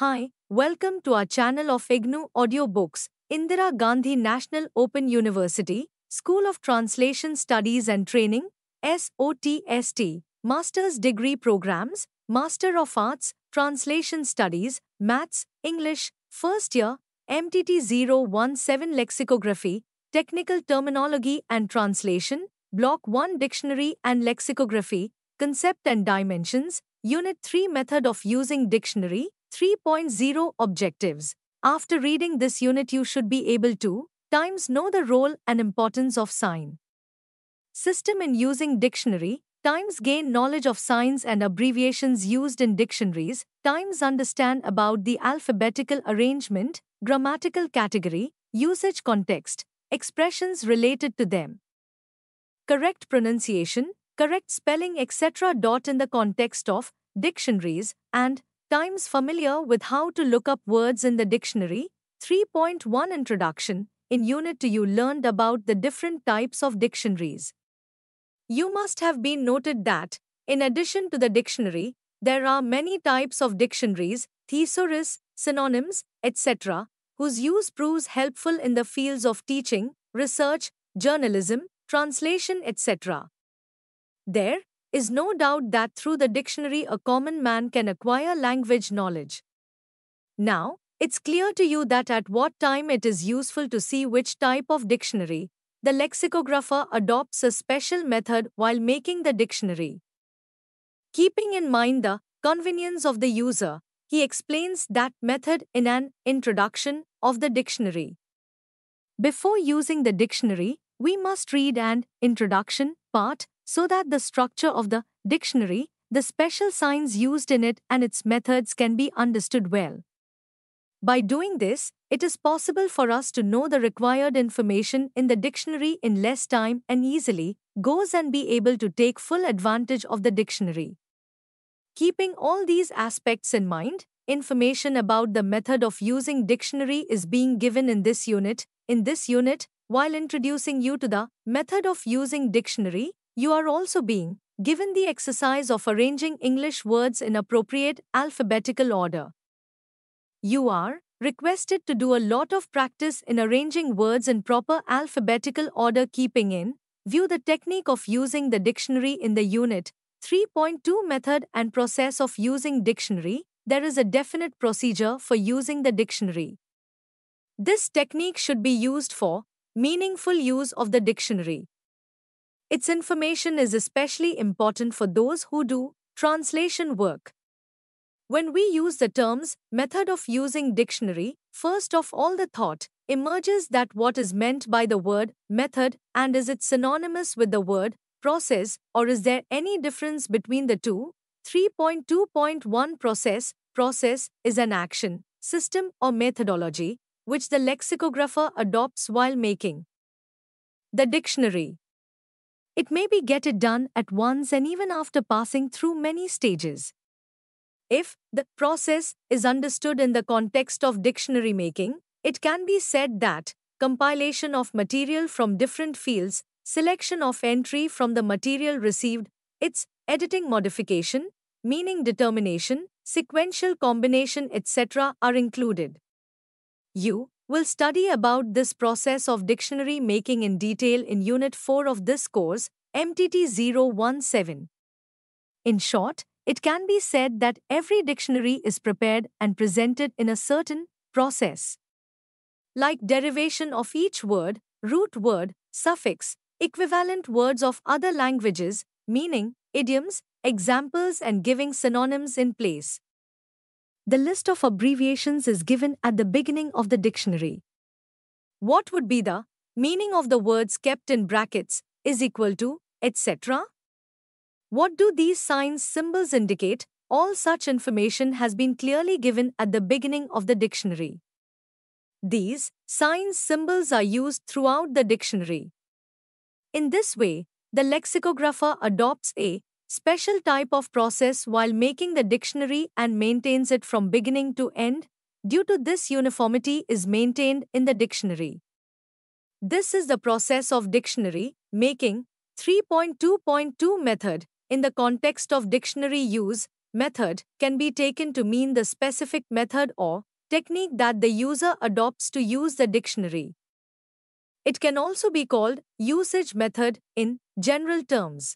Hi, welcome to our channel of IGNOU Audiobooks, Indira Gandhi National Open University, School of Translation Studies and Training, SOTST, Master's Degree Programs, Master of Arts, Translation Studies, Maths, English, First Year, MTT 017 Lexicography, Technical Terminology and Translation, Block 1 Dictionary and Lexicography, Concept and Dimensions, Unit 3 Method of Using Dictionary, 3.0 Objectives. After reading this unit, you should be able to times know the role and importance of sign system in using dictionary, times gain knowledge of signs and abbreviations used in dictionaries, times understand about the alphabetical arrangement, grammatical category, usage context, expressions related to them, correct pronunciation, correct spelling, etc. In the context of dictionaries, and times familiar with how to look up words in the dictionary. 3.1 Introduction. In Unit 2 you learned about the different types of dictionaries. You must have been noted that, in addition to the dictionary, there are many types of dictionaries, thesaurus, synonyms, etc., whose use proves helpful in the fields of teaching, research, journalism, translation, etc. There is no doubt that through the dictionary a common man can acquire language knowledge. Now, it's clear to you that at what time it is useful to see which type of dictionary. The lexicographer adopts a special method while making the dictionary. Keeping in mind the convenience of the user, he explains that method in an introduction of the dictionary. Before using the dictionary, we must read an introduction part so that the structure of the dictionary, the special signs used in it, and its methods can be understood well. By doing this, it is possible for us to know the required information in the dictionary in less time and easily goes and be able to take full advantage of the dictionary. Keeping all these aspects in mind, information about the method of using dictionary is being given in this unit. In this unit, while introducing you to the method of using dictionary, you are also being given the exercise of arranging English words in appropriate alphabetical order. You are requested to do a lot of practice in arranging words in proper alphabetical order, keeping in view the technique of using the dictionary in the Unit 3.2 Method and Process of Using Dictionary. There is a definite procedure for using the dictionary. This technique should be used for meaningful use of the dictionary. Its information is especially important for those who do translation work. When we use the terms method of using dictionary, first of all the thought emerges that what is meant by the word method, and is it synonymous with the word process, or is there any difference between the two? 3.2.1 Process. Process is an action, system or methodology which the lexicographer adopts while making the dictionary. It may be get it done at once and even after passing through many stages. If the process is understood in the context of dictionary making, it can be said that compilation of material from different fields, selection of entry from the material received, its editing, modification, meaning determination, sequential combination, etc. are included. You will study about this process of dictionary making in detail in Unit 4 of this course, MTT 017. In short, it can be said that every dictionary is prepared and presented in a certain process. Like derivation of each word, root word, suffix, equivalent words of other languages, meaning, idioms, examples, and giving synonyms in place. The list of abbreviations is given at the beginning of the dictionary. What would be the meaning of the words kept in brackets, is equal to, etc.? What do these signs, symbols indicate? All such information has been clearly given at the beginning of the dictionary. These signs, symbols are used throughout the dictionary. In this way, the lexicographer adopts a special type of process while making the dictionary and maintains it from beginning to end. Due to this, uniformity is maintained in the dictionary. This is the process of dictionary making. 3.2.2 Method. In the context of dictionary use, method can be taken to mean the specific method or technique that the user adopts to use the dictionary. It can also be called usage method in general terms.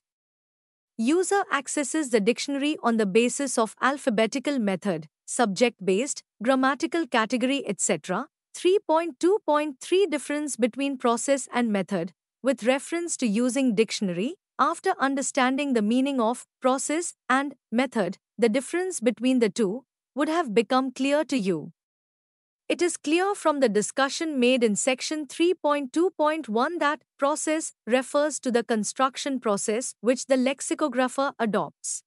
User accesses the dictionary on the basis of alphabetical method, subject-based, grammatical category, etc. 3.2.3 Difference between process and method. With reference to using dictionary, after understanding the meaning of process and method, the difference between the two would have become clear to you. It is clear from the discussion made in section 3.2.1 that process refers to the construction process which the lexicographer adopts.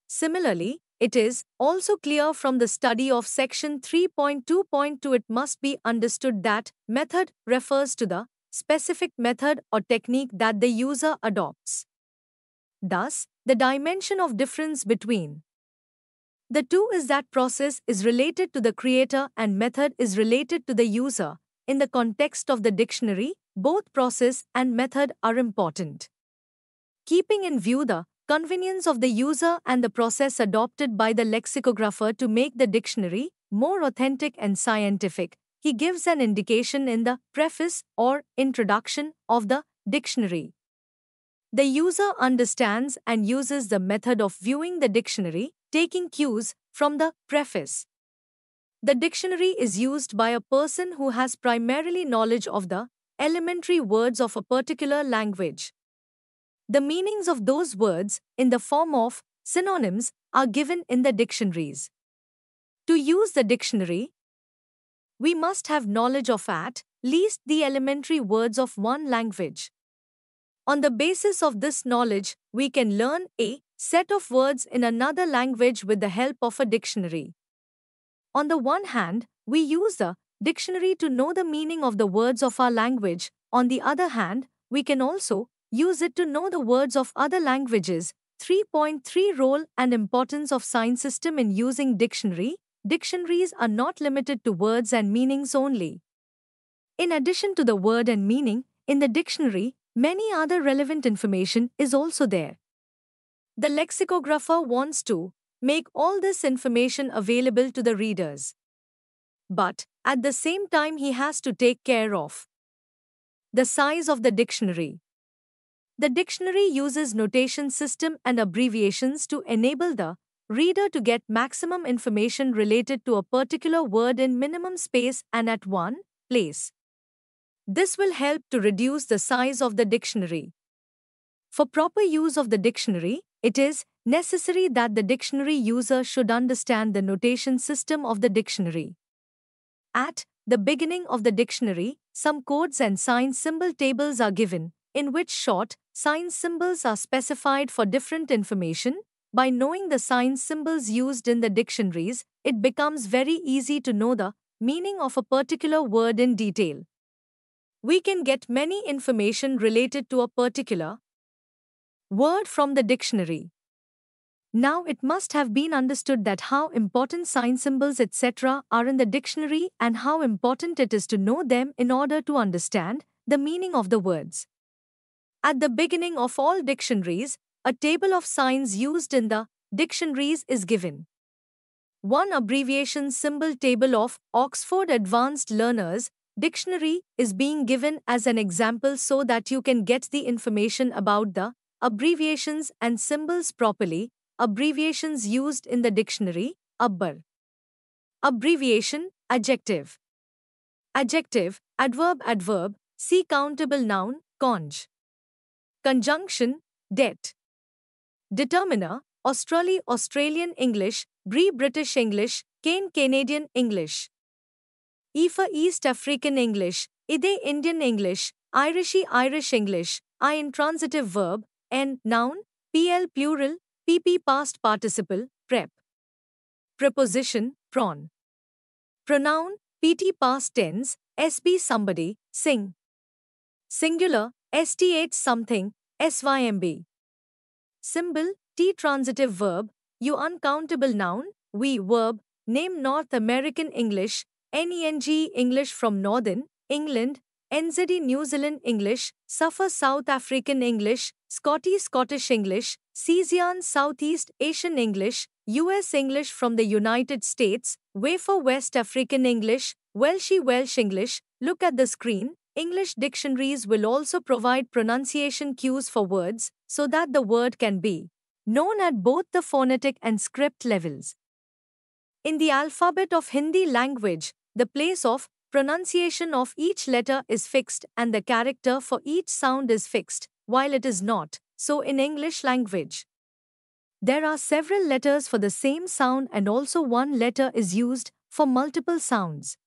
Similarly, it is also clear from the study of section 3.2.2 it must be understood that method refers to the specific method or technique that the user adopts. Thus, the dimension of difference between the two is that process is related to the creator and method is related to the user. In the context of the dictionary, both process and method are important. Keeping in view the convenience of the user and the process adopted by the lexicographer to make the dictionary more authentic and scientific, he gives an indication in the preface or introduction of the dictionary. The user understands and uses the method of viewing the dictionary, taking cues from the preface. The dictionary is used by a person who has primarily knowledge of the elementary words of a particular language. The meanings of those words, in the form of synonyms, are given in the dictionaries. To use the dictionary, we must have knowledge of at least the elementary words of one language. On the basis of this knowledge, we can learn a set of words in another language with the help of a dictionary. On the one hand, we use the dictionary to know the meaning of the words of our language. On the other hand, we can also use it to know the words of other languages. 3.3 Role and importance of sign system in using dictionary. Dictionaries are not limited to words and meanings only. In addition to the word and meaning, in the dictionary, many other relevant information is also there. The lexicographer wants to make all this information available to the readers. But, at the same time he has to take care of the size of the dictionary. The dictionary uses notation system and abbreviations to enable the reader to get maximum information related to a particular word in minimum space and at one place. This will help to reduce the size of the dictionary. For proper use of the dictionary, it is necessary that the dictionary user should understand the notation system of the dictionary. At the beginning of the dictionary, some codes and sign symbol tables are given, in which short sign symbols are specified for different information. By knowing the sign symbols used in the dictionaries, it becomes very easy to know the meaning of a particular word in detail. We can get many information related to a particular word from the dictionary. Now it must have been understood that how important sign symbols etc. are in the dictionary and how important it is to know them in order to understand the meaning of the words. At the beginning of all dictionaries, a table of signs used in the dictionaries is given. One abbreviation symbol table of Oxford Advanced Learners Dictionary is being given as an example so that you can get the information about the abbreviations and symbols properly. Abbreviations used in the dictionary. Abbar. Abbreviation, adjective. Adjective, adverb, adverb. See countable noun, conj. Conjunction, det. Determiner, Australian English, Brie British English, Cane Canadian English. IFA East African English, IDE Indian English, Irishy Irish English, I intransitive verb, N noun, PL plural, PP past participle, prep. Preposition, prawn. Pronoun, PT past tense, SB somebody, sing. Singular, STH something, SYMB. Symbol, T transitive verb, U uncountable noun, we verb, name North American English, NENG English from Northern England, NZD New Zealand English, SAFA South African English, Scottish English, CZIAN Southeast Asian English, US English from the United States, WAFA West African English, Welsh English. Look at the screen. English dictionaries will also provide pronunciation cues for words so that the word can be known at both the phonetic and script levels. In the alphabet of Hindi language, the place of pronunciation of each letter is fixed and the character for each sound is fixed, while it is not so in English language. There are several letters for the same sound and also one letter is used for multiple sounds.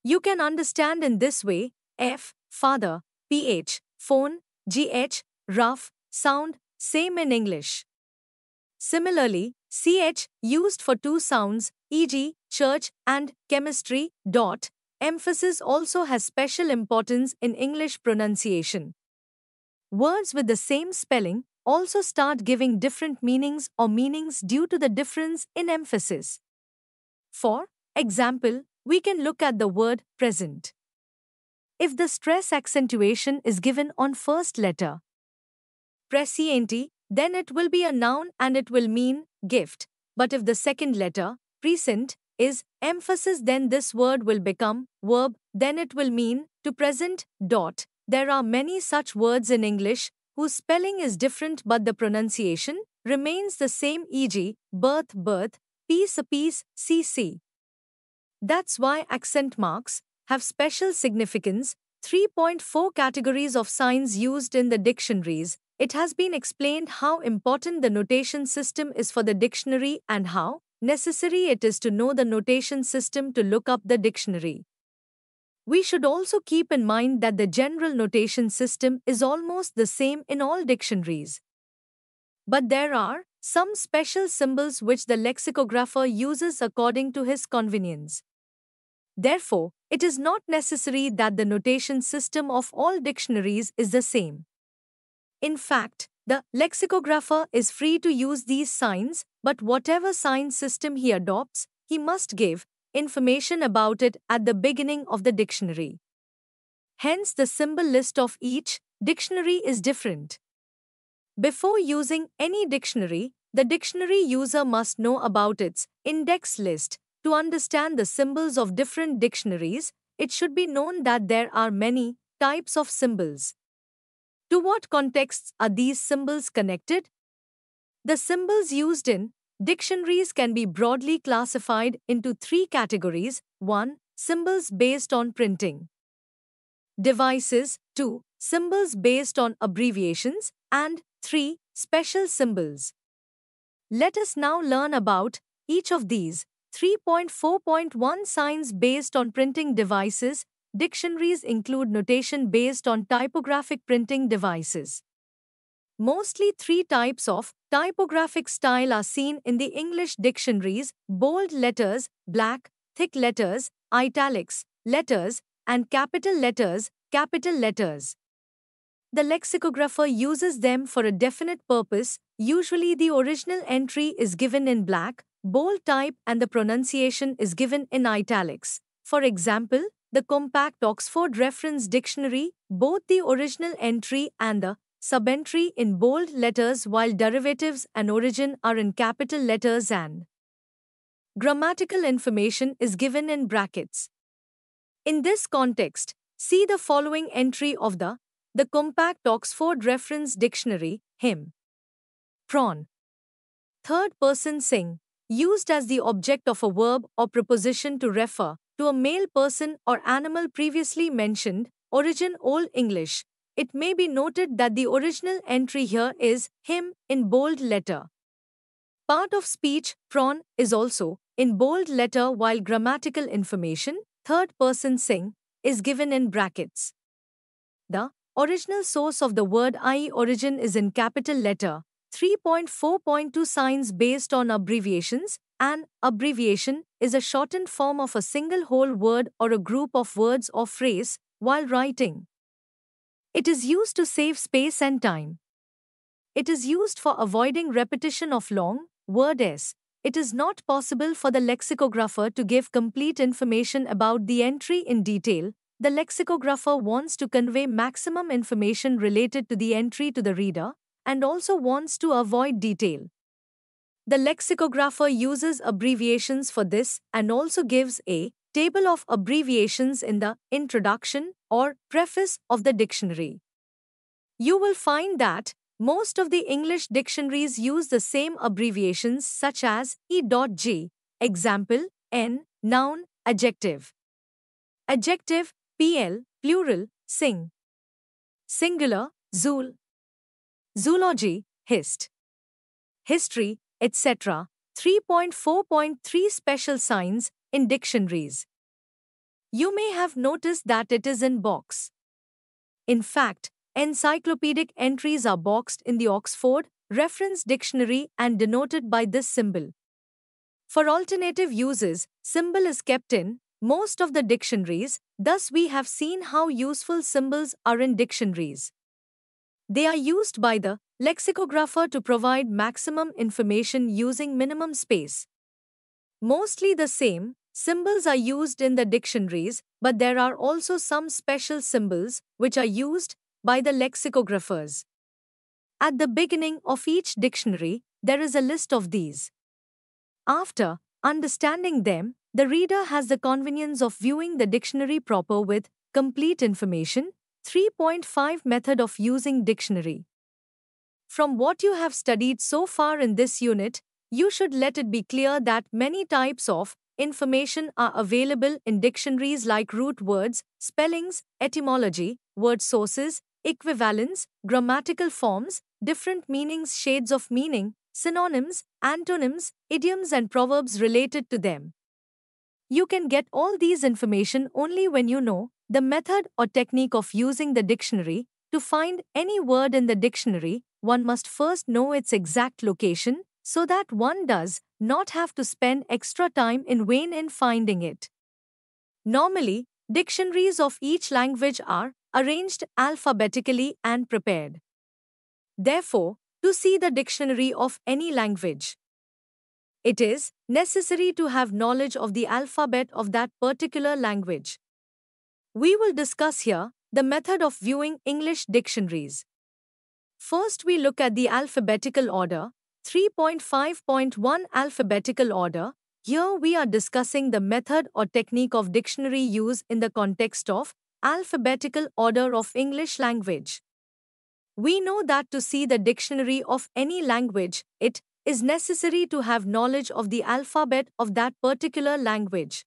You can understand in this way: F, father, PH, phone, GH, rough, sound, same in English. Similarly, CH used for two sounds, e.g., church and chemistry, dot, emphasis also has special importance in English pronunciation. Words with the same spelling also start giving different meanings or meanings due to the difference in emphasis. For example, we can look at the word present. If the stress accentuation is given on first letter, prescienti, then it will be a noun and it will mean gift. But if the second letter, present, is emphasis, then this word will become verb, then it will mean to present, dot. There are many such words in English whose spelling is different but the pronunciation remains the same, e.g., birth, birth, peace, a peace, cc. That's why accent marks have special significance. 3.4 Categories of signs used in the dictionaries. It has been explained how important the notation system is for the dictionary and how necessary it is to know the notation system to look up the dictionary. We should also keep in mind that the general notation system is almost the same in all dictionaries. But there are some special symbols which the lexicographer uses according to his convenience. Therefore, it is not necessary that the notation system of all dictionaries is the same. In fact, the lexicographer is free to use these signs, but whatever sign system he adopts, he must give information about it at the beginning of the dictionary. Hence, the symbol list of each dictionary is different. Before using any dictionary, the dictionary user must know about its index list. To understand the symbols of different dictionaries, it should be known that there are many types of symbols. To what contexts are these symbols connected? The symbols used in dictionaries can be broadly classified into three categories. 1. Symbols based on printing devices. 2. Symbols based on abbreviations. And 3. Special symbols. Let us now learn about each of these. 3.4.1 Signs based on printing devices. Dictionaries include notation based on typographic printing devices. Mostly three types of typographic style are seen in the English dictionaries: bold letters, black, thick letters, italics, letters, and capital letters, capital letters. The lexicographer uses them for a definite purpose. Usually the original entry is given in black, bold type and the pronunciation is given in italics. For example, the Compact Oxford Reference Dictionary, both the original entry and the subentry in bold letters, while derivatives and origin are in capital letters and grammatical information is given in brackets. In this context, see the following entry of the Compact Oxford Reference Dictionary, him. Prawn. Third person sing, used as the object of a verb or preposition to refer to a male person or animal previously mentioned. Origin Old English. It may be noted that the original entry here is him in bold letter. Part of speech, prawn, is also in bold letter, while grammatical information, third person sing, is given in brackets. The original source of the word, i.e. origin, is in capital letter. 3.4.2 Signs based on abbreviations. An abbreviation is a shortened form of a single whole word or a group of words or phrase while writing. It is used to save space and time. It is used for avoiding repetition of long words. It is not possible for the lexicographer to give complete information about the entry in detail. the lexicographer wants to convey maximum information related to the entry to the reader and also wants to avoid detail. The lexicographer uses abbreviations for this and also gives a table of abbreviations in the introduction or preface of the dictionary. You will find that most of the English dictionaries use the same abbreviations such as E.G. Example, N, noun, adjective. Adjective, PL, plural, sing. Singular, zool. Zoology, hist. History, etc. 3.4.3 Special signs in dictionaries. You may have noticed that it is in box. In fact, encyclopedic entries are boxed in the Oxford Reference Dictionary and denoted by this symbol. For alternative uses, symbol is kept in most of the dictionaries, thus we have seen how useful symbols are in dictionaries. They are used by the lexicographer to provide maximum information using minimum space. Mostly the same symbols are used in the dictionaries, but there are also some special symbols which are used by the lexicographers. At the beginning of each dictionary, there is a list of these. After understanding them, the reader has the convenience of viewing the dictionary proper with complete information. 3.5 Method of using dictionary. From what you have studied so far in this unit, you should let it be clear that many types of information are available in dictionaries like root words, spellings, etymology, word sources, equivalents, grammatical forms, different meanings, shades of meaning, synonyms, antonyms, idioms and proverbs related to them. You can get all these information only when you know the method or technique of using the dictionary. To find any word in the dictionary, one must first know its exact location so that one does not have to spend extra time in vain in finding it. Normally, dictionaries of each language are arranged alphabetically and prepared. Therefore, to see the dictionary of any language, it is necessary to have knowledge of the alphabet of that particular language. We will discuss here the method of viewing English dictionaries. First, we look at the alphabetical order. 3.5.1 Alphabetical order. Here we are discussing the method or technique of dictionary use in the context of alphabetical order of English language. We know that to see the dictionary of any language, it is necessary to have knowledge of the alphabet of that particular language.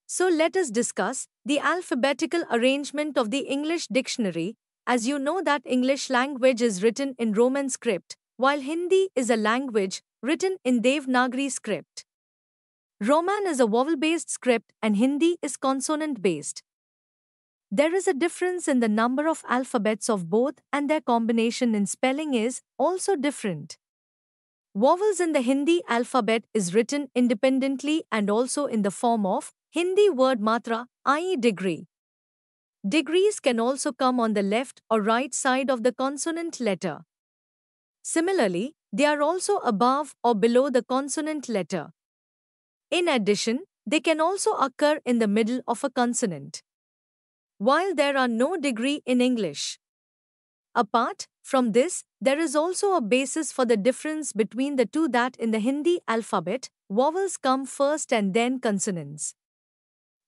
So let us discuss the alphabetical arrangement of the English dictionary. As you know that English language is written in Roman script, while Hindi is a language written in Devanagari script. Roman is a vowel-based script and Hindi is consonant-based. There is a difference in the number of alphabets of both and their combination in spelling is also different. Vowels in the Hindi alphabet is written independently and also in the form of Hindi word matra, i.e. degree. Degrees can also come on the left or right side of the consonant letter. Similarly, they are also above or below the consonant letter. In addition, they can also occur in the middle of a consonant. While there are no degree in English. Apart from this, there is also a basis for the difference between the two that in the Hindi alphabet, vowels come first and then consonants.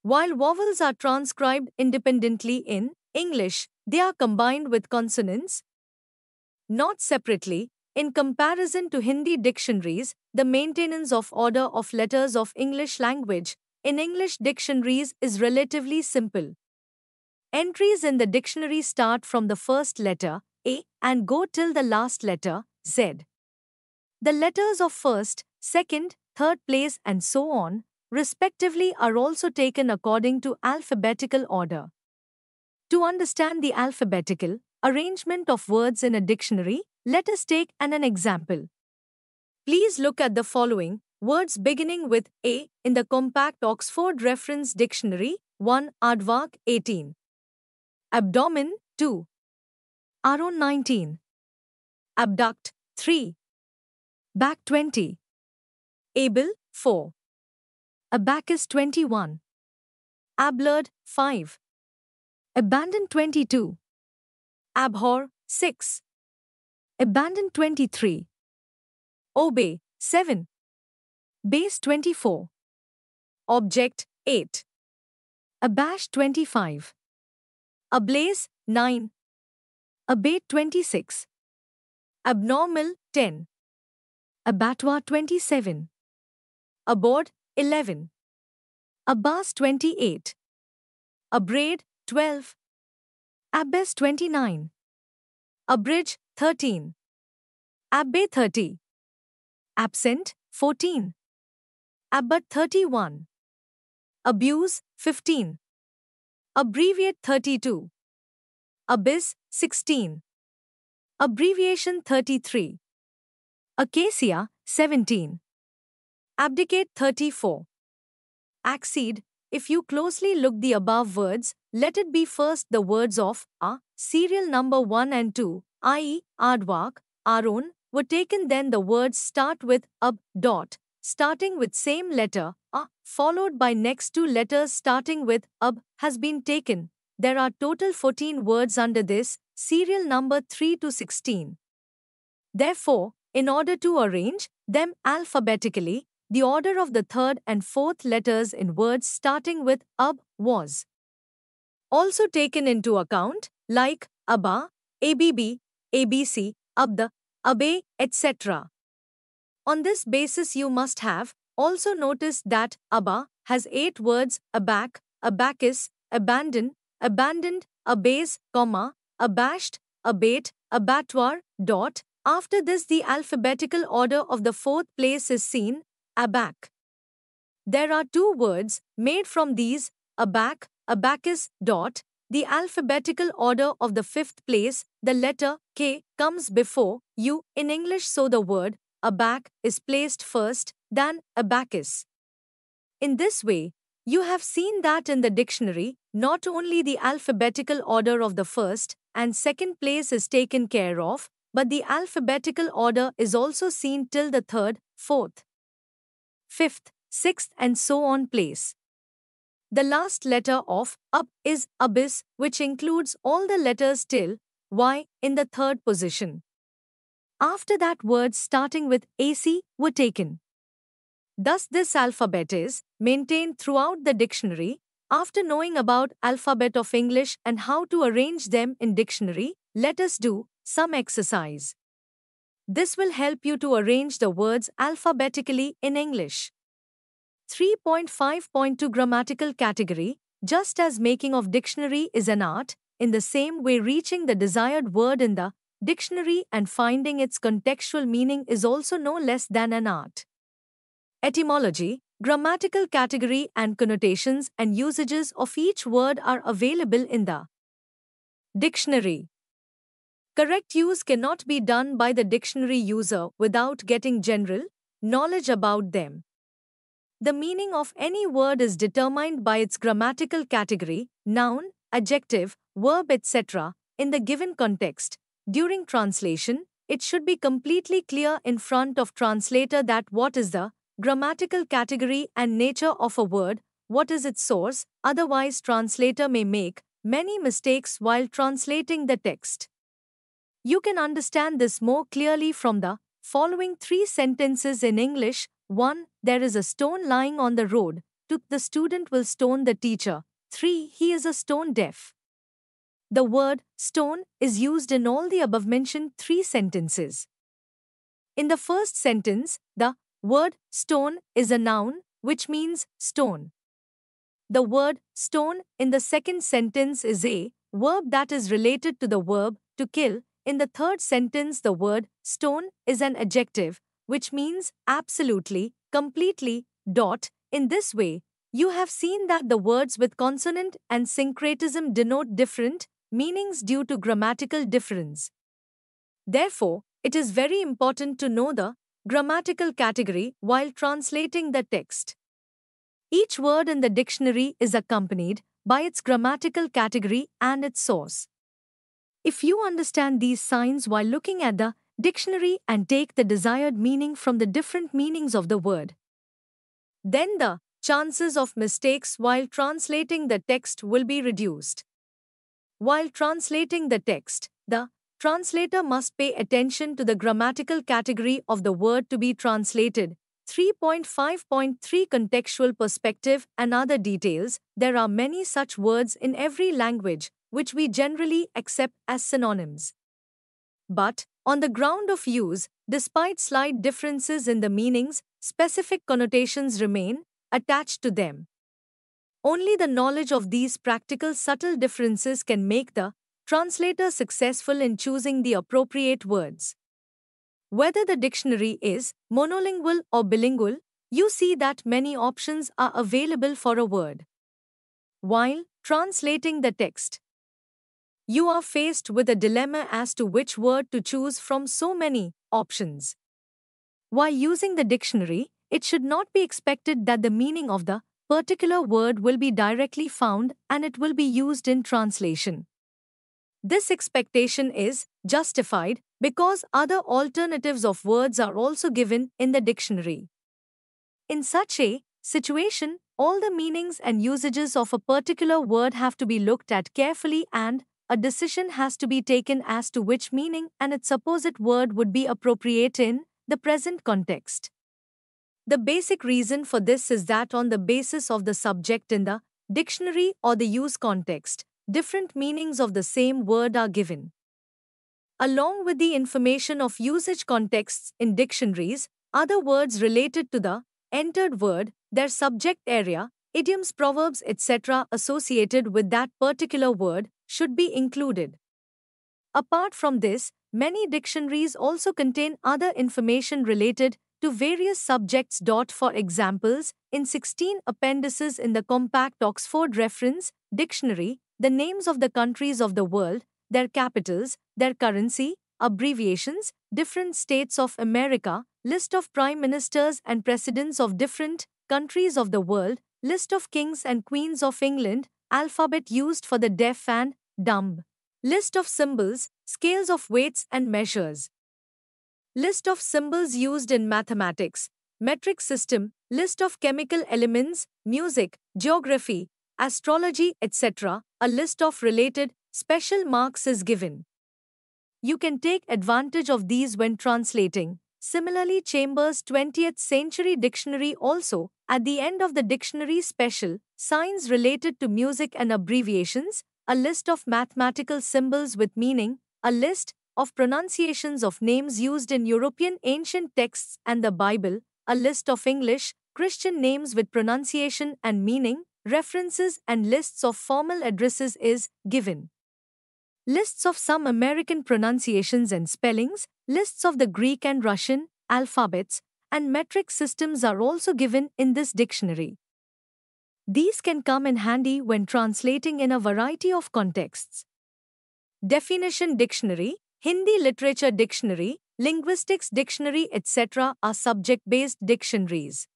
While vowels are transcribed independently in English, they are combined with consonants, not separately. In comparison to Hindi dictionaries, the maintenance of order of letters of English language in English dictionaries is relatively simple. Entries in the dictionary start from the first letter, A, and go till the last letter, Z. The letters of first, second, third place and so on, respectively, are also taken according to alphabetical order. To understand the alphabetical arrangement of words in a dictionary, let us take an example. Please look at the following words beginning with A in the compact Oxford Reference Dictionary. 1. Aardvark 18. Abdomen 2. Aron 19. Abduct 3. Back 20. Able 4. Abacus 21. Ablurd 5. Abandon 22. Abhor 6. Abandon 23. Obey 7. Base 24. Object 8. Abash 25. Ablaze 9. Abate 26. Abnormal 10. Abattoir 27. Aboard 11. Abbas 28. Abraid 12. Abbas 29. Abridge 13. Abbe 30. Absent 14. Abbot 31. Abuse 15. Abbreviate 32. Abyss 16. Abbreviation 33. Acacia 17. Abdicate 34. Accede. If you closely look the above words, let it be first the words of serial number 1 and 2, i.e. Aardvark, Aaron, were taken, then the words start with dot, starting with same letter, followed by next two letters starting with has been taken. There are total 14 words under this, serial number 3 to 16. Therefore, in order to arrange them alphabetically, the order of the third and fourth letters in words starting with was also taken into account, like Abba, ABB, ABC, Abda, Abe, etc. On this basis, you must have also noticed that Abba has 8 words: aback, abacus, abandon, abandoned, abase, abashed, abate, abattoir, dot. After this, the alphabetical order of the fourth place is seen, aback. There are 2 words made from these, aback, abacus, dot. The alphabetical order of the fifth place, the letter K, comes before U in English, so the word aback is placed first, then abacus. In this way, you have seen that in the dictionary, not only the alphabetical order of the first and second place is taken care of, but the alphabetical order is also seen till the third, fourth, fifth, sixth, and so on place. The last letter of is abyss, which includes all the letters till Y in the third position. After that, words starting with AC were taken. Thus, this alphabet is maintained throughout the dictionary. After knowing about alphabet of English and how to arrange them in dictionary, let us do some exercise. This will help you to arrange the words alphabetically in English. 3.5.2 Grammatical category. Just as making of dictionary is an art, in the same way reaching the desired word in the dictionary and finding its contextual meaning is also no less than an art. Etymology, grammatical category, and connotations and usages of each word are available in the dictionary. Correct use cannot be done by the dictionary user without getting general knowledge about them. The meaning of any word is determined by its grammatical category, noun, adjective, verb, etc. in the given context. During translation, it should be completely clear in front of translator that what is the grammatical category and nature of a word, what is its source, otherwise translator may make many mistakes while translating the text. You can understand this more clearly from the following 3 sentences in English. 1. There is a stone lying on the road. 2. The student will stone the teacher. 3. He is a stone deaf. The word stone is used in all the above-mentioned 3 sentences. In the first sentence, the word stone is a noun, which means stone. The word stone in the second sentence is a verb that is related to the verb to kill. In the third sentence, the word stone is an adjective, which means absolutely, completely, dot. In this way, you have seen that the words with consonant and syncretism denote different meanings due to grammatical difference. Therefore, it is very important to know the grammatical category while translating the text. Each word in the dictionary is accompanied by its grammatical category and its source. If you understand these signs while looking at the dictionary and take the desired meaning from the different meanings of the word, then the chances of mistakes while translating the text will be reduced. While translating the text, the translator must pay attention to the grammatical category of the word to be translated. 3.5.3 Contextual perspective and other details. There are many such words in every language, which we generally accept as synonyms. But, on the ground of use, despite slight differences in the meanings, specific connotations remain attached to them. Only the knowledge of these practical subtle differences can make the translator successful in choosing the appropriate words. Whether the dictionary is monolingual or bilingual, you see that many options are available for a word. While translating the text, you are faced with a dilemma as to which word to choose from so many options. While using the dictionary, it should not be expected that the meaning of the particular word will be directly found and it will be used in translation. This expectation is justified because other alternatives of words are also given in the dictionary. In such a situation, all the meanings and usages of a particular word have to be looked at carefully and a decision has to be taken as to which meaning and its opposite word would be appropriate in the present context. The basic reason for this is that on the basis of the subject in the dictionary or the use context, different meanings of the same word are given. Along with the information of usage contexts in dictionaries, other words related to the entered word, their subject area, idioms, proverbs, etc. associated with that particular word should be included. Apart from this, many dictionaries also contain other information related to various subjects. For examples, in 16 appendices in the compact Oxford Reference Dictionary, the names of the countries of the world, their capitals, their currency, abbreviations, different states of America, list of prime ministers and presidents of different countries of the world, list of kings and queens of England, alphabet used for the deaf and dumb, list of symbols, scales of weights and measures, list of symbols used in mathematics, metric system, list of chemical elements, music, geography, astrology, etc. A list of related special marks is given. You can take advantage of these when translating. Similarly, Chambers' 20th Century Dictionary also, at the end of the dictionary, special signs related to music and abbreviations, a list of mathematical symbols with meaning, a list of pronunciations of names used in European ancient texts and the Bible, a list of English, Christian names with pronunciation and meaning, references and lists of formal addresses is given. Lists of some American pronunciations and spellings, lists of the Greek and Russian alphabets, and metric systems are also given in this dictionary. These can come in handy when translating in a variety of contexts. Definition Dictionary, Hindi Literature Dictionary, Linguistics Dictionary, etc. are subject-based dictionaries.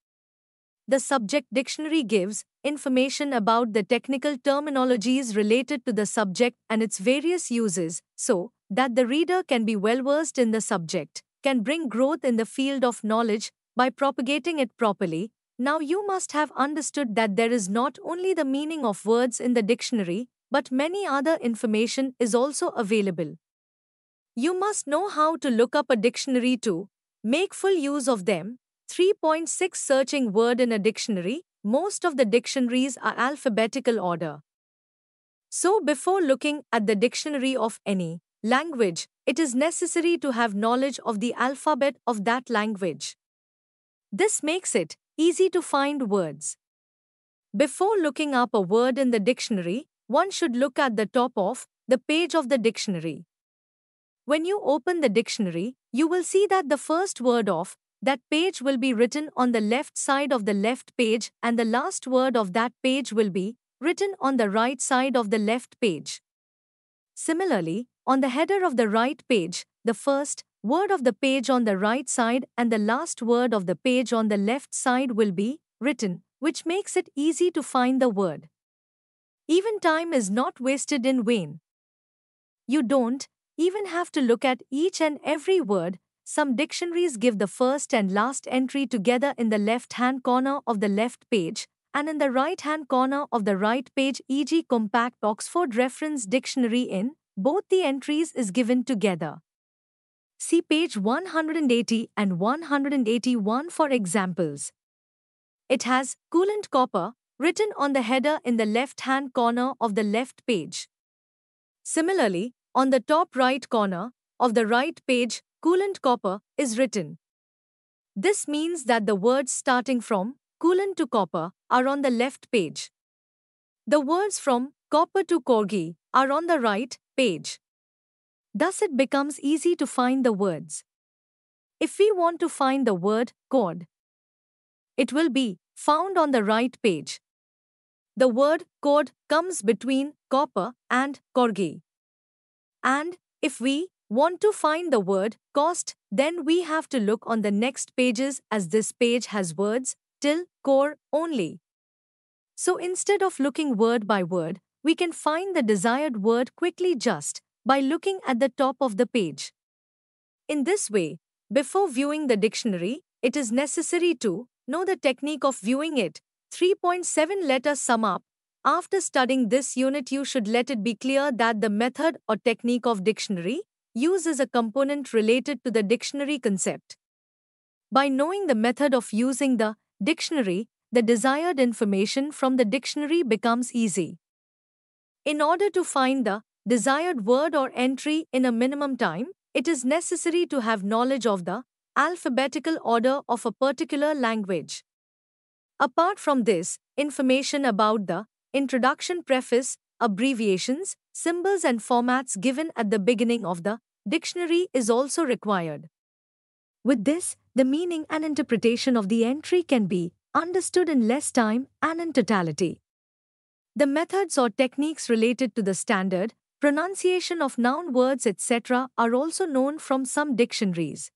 The subject dictionary gives information about the technical terminologies related to the subject and its various uses, so that the reader can be well versed in the subject, can bring growth in the field of knowledge by propagating it properly. Now you must have understood that there is not only the meaning of words in the dictionary, but many other information is also available. You must know how to look up a dictionary to make full use of them. 3.6 Searching word in a dictionary. Most of the dictionaries are alphabetical order. So before looking at the dictionary of any language, it is necessary to have knowledge of the alphabet of that language. This makes it easy to find words. Before looking up a word in the dictionary, one should look at the top of the page of the dictionary. When you open the dictionary, you will see that the first word of that page will be written on the left side of the left page and the last word of that page will be written on the right side of the left page. Similarly, on the header of the right page, the first word of the page on the right side and the last word of the page on the left side will be written, which makes it easy to find the word. Even time is not wasted in vain. You don't even have to look at each and every word. Some dictionaries give the first and last entry together in the left-hand corner of the left page, and in the right-hand corner of the right page, e.g. Compact Oxford Reference Dictionary in both the entries is given together. See page 180 and 181 for examples. It has coolant copper written on the header in the left-hand corner of the left page. Similarly, on the top right corner of the right page, coolant copper is written. This means that the words starting from coolant to copper are on the left page. The words from copper to corgi are on the right page. Thus it becomes easy to find the words. If we want to find the word cord, it will be found on the right page. The word cord comes between copper and corgi. And if we want to find the word cost, then we have to look on the next pages, as this page has words till core only. So instead of looking word by word, we can find the desired word quickly just by looking at the top of the page. In this way, before viewing the dictionary, it is necessary to know the technique of viewing it. 3.7 Let us sum up. After studying this unit, you should let it be clear that the method or technique of dictionary use is a component related to the dictionary concept. By knowing the method of using the dictionary, the desired information from the dictionary becomes easy. In order to find the desired word or entry in a minimum time, it is necessary to have knowledge of the alphabetical order of a particular language. Apart from this, information about the introduction, preface, abbreviations, symbols and formats given at the beginning of the dictionary is also required. With this, the meaning and interpretation of the entry can be understood in less time and in totality. The methods or techniques related to the standard, pronunciation of noun words, etc. are also known from some dictionaries.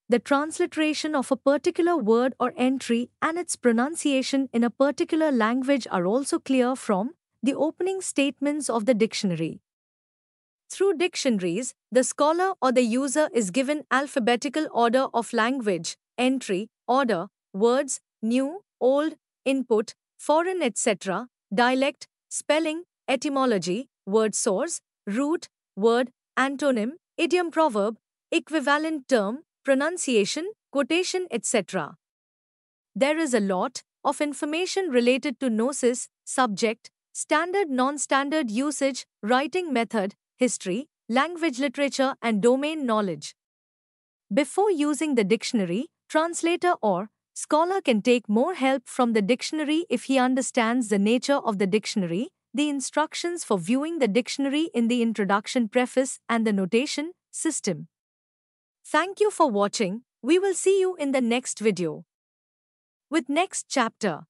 The transliteration of a particular word or entry and its pronunciation in a particular language are also clear from the opening statements of the dictionary. Through dictionaries, the scholar or the user is given alphabetical order of language, entry, order, words, new, old, input, foreign, etc., dialect, spelling, etymology, word source, root, word, antonym, idiom, proverb, equivalent term, pronunciation, quotation, etc. There is a lot of information related to gnosis, subject, standard, non-standard usage, writing method, history, language, literature, and domain knowledge. Before using the dictionary, translator or scholar can take more help from the dictionary if he understands the nature of the dictionary, the instructions for viewing the dictionary in the introduction, preface, and the notation system. Thank you for watching. We will see you in the next video with next chapter.